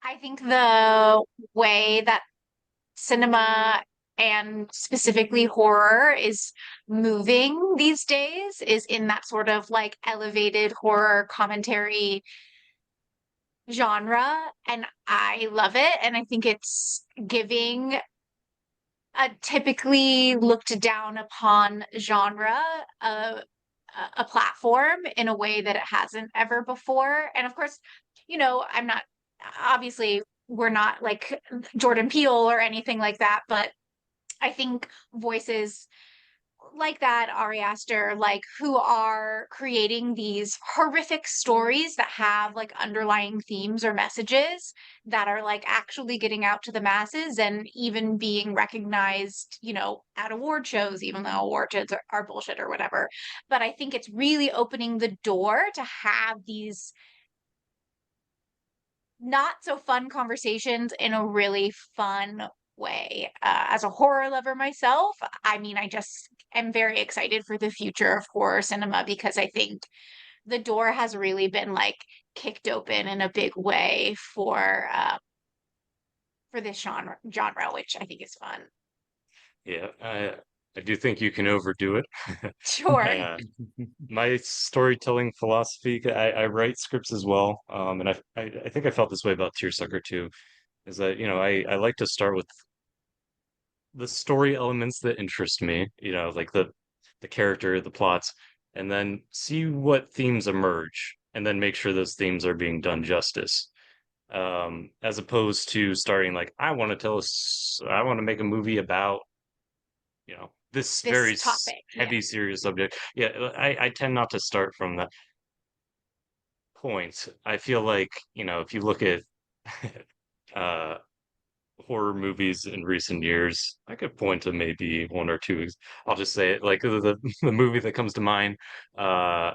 I think the way that cinema and specifically horror is moving these days is in that sort of like elevated horror commentary genre. And I love it. And I think it's giving a typically looked down upon genre a, a platform in a way that it hasn't ever before. And of course, I'm not obviously we're not like Jordan Peele or anything like that, but I think voices like that, Ari Aster, like who are creating these horrific stories that have like underlying themes or messages that are like actually getting out to the masses and even being recognized, at award shows, even though award shows are bullshit or whatever. But I think it's really opening the door to have these not so fun conversations in a really fun way. As a horror lover myself, I mean, I just am very excited for the future of horror cinema because I think the door has really been like kicked open in a big way for this genre, which I think is fun. Yeah, I do think you can overdo it. Sure. I, my storytelling philosophy, I write scripts as well, and I think I felt this way about Tearsucker too, is that, I like to start with the story elements that interest me, like the character, the plots, and then see what themes emerge, and then make sure those themes are being done justice. As opposed to starting like, I want to make a movie about, this This very topic, yeah. heavy, serious subject. Yeah, I tend not to start from that point. I feel like, if you look at uh horror movies in recent years, I could point to maybe one or two. I'll just say it, like the movie that comes to mind uh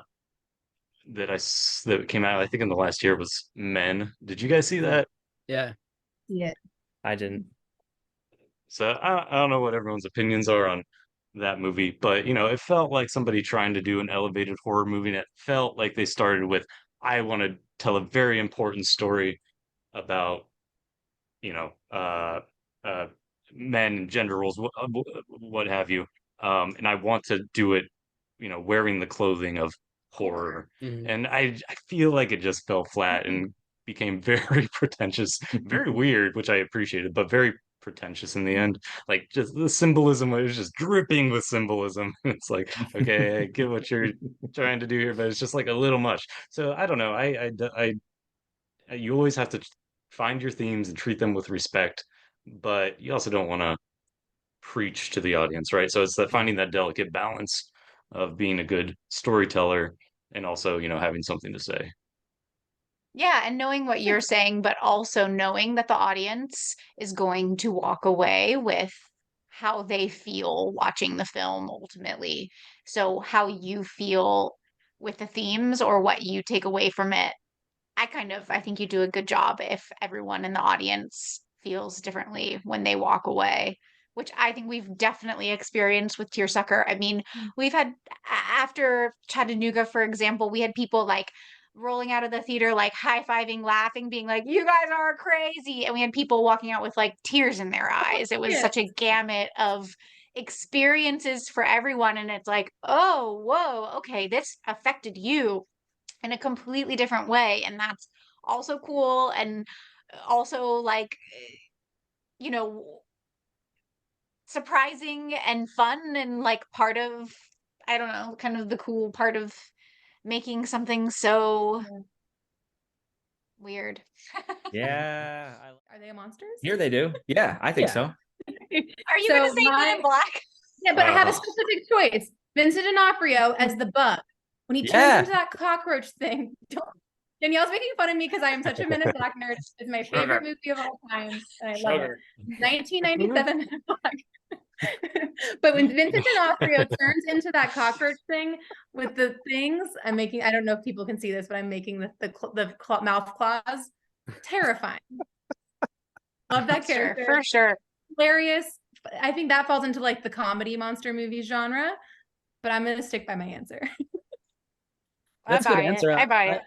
that came out, I think, in the last year was Men. Did you guys see that? Yeah, Yeah. I didn't. So I don't know what everyone's opinions are on that movie, but it felt like somebody trying to do an elevated horror movie, and it felt like they started with, I want to tell a very important story about, you know, uh, men and gender roles, what have you. And I want to do it, wearing the clothing of horror. Mhm. And I feel like it just fell flat and became very pretentious, very weird, which I appreciated, but very pretentious in the end. Like, just the symbolism was just dripping with symbolism. It's like, okay, I get what you're trying to do here, but it's just like a little much. So I don't know. You always have to find your themes and treat them with respect, but you also don't want to preach to the audience, right? So it's that finding that delicate balance of being a good storyteller and also, having something to say. Yeah, and knowing what you're saying, but also knowing that the audience is going to walk away with how they feel watching the film ultimately. So, how you feel with the themes or what you take away from it. I think you do a good job if everyone in the audience feels differently when they walk away, which I think we've definitely experienced with Tearsucker. I mean, we've had after Chattanooga, for example, we had people like rolling out of the theater, like high-fiving, laughing, being like, "You guys are crazy." And we had people walking out with like tears in their eyes. It was Yeah. such a gamut of experiences for everyone. And it's like, oh, whoa, okay, this affected you in a completely different way. And that's also cool. And also like, you know, surprising and fun and like part of, I don't know, kind of the cool part of making something so weird. Yeah, Are they monsters? here they do. Yeah, I think Yeah. so. Are you gonna So say Men in my Black? yeah, but I have a Oh, specific choice. Vincent D'Onofrio as the bug. When he turns Yeah, into that cockroach thing. Danielle's making fun of me because I am such a Men in Black nerd. It's my favorite sugar, movie of all time, and I love it. sugar. 1997 Men in Black. But when Vincent D'Onofrio turns into that cockroach thing with the things, I don't know if people can see this, but I'm making the mouth claws terrifying. Love that Sure, character. for sure. Hilarious. I think that falls into like the comedy monster movie genre, but I'm gonna stick by my answer. I That's a good buy it. answer. I buy it.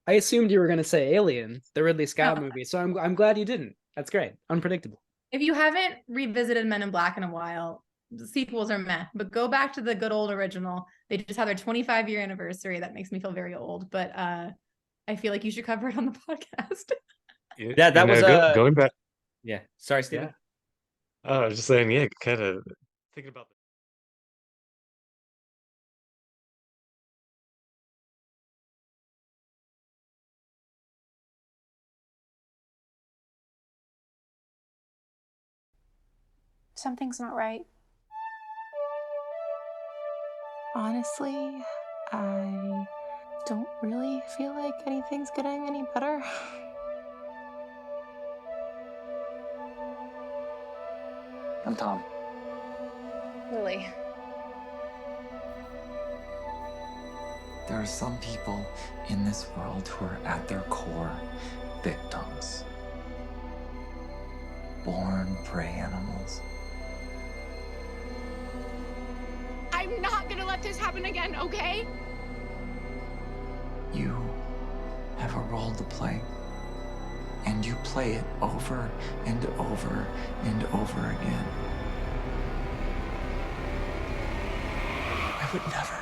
I assumed you were going to say Alien, the Ridley Scott movie. So I'm glad you didn't. That's great. Unpredictable. If you haven't revisited Men in Black in a while, the sequels are meh, but go back to the good old original. They just had their 25-year anniversary. That makes me feel very old, but I feel like you should cover it on the podcast. Yeah, that was going back. Yeah, sorry, Stephen. Yeah. Oh, I was just saying, yeah, kind of thinking about Something's not right. Honestly, I don't really feel like anything's getting any better. I'm Tom. Lily. There are some people in this world who are at their core victims. Born prey animals. I'm not gonna let this happen again, okay? You have a role to play. And you play it over and over and over again. I would never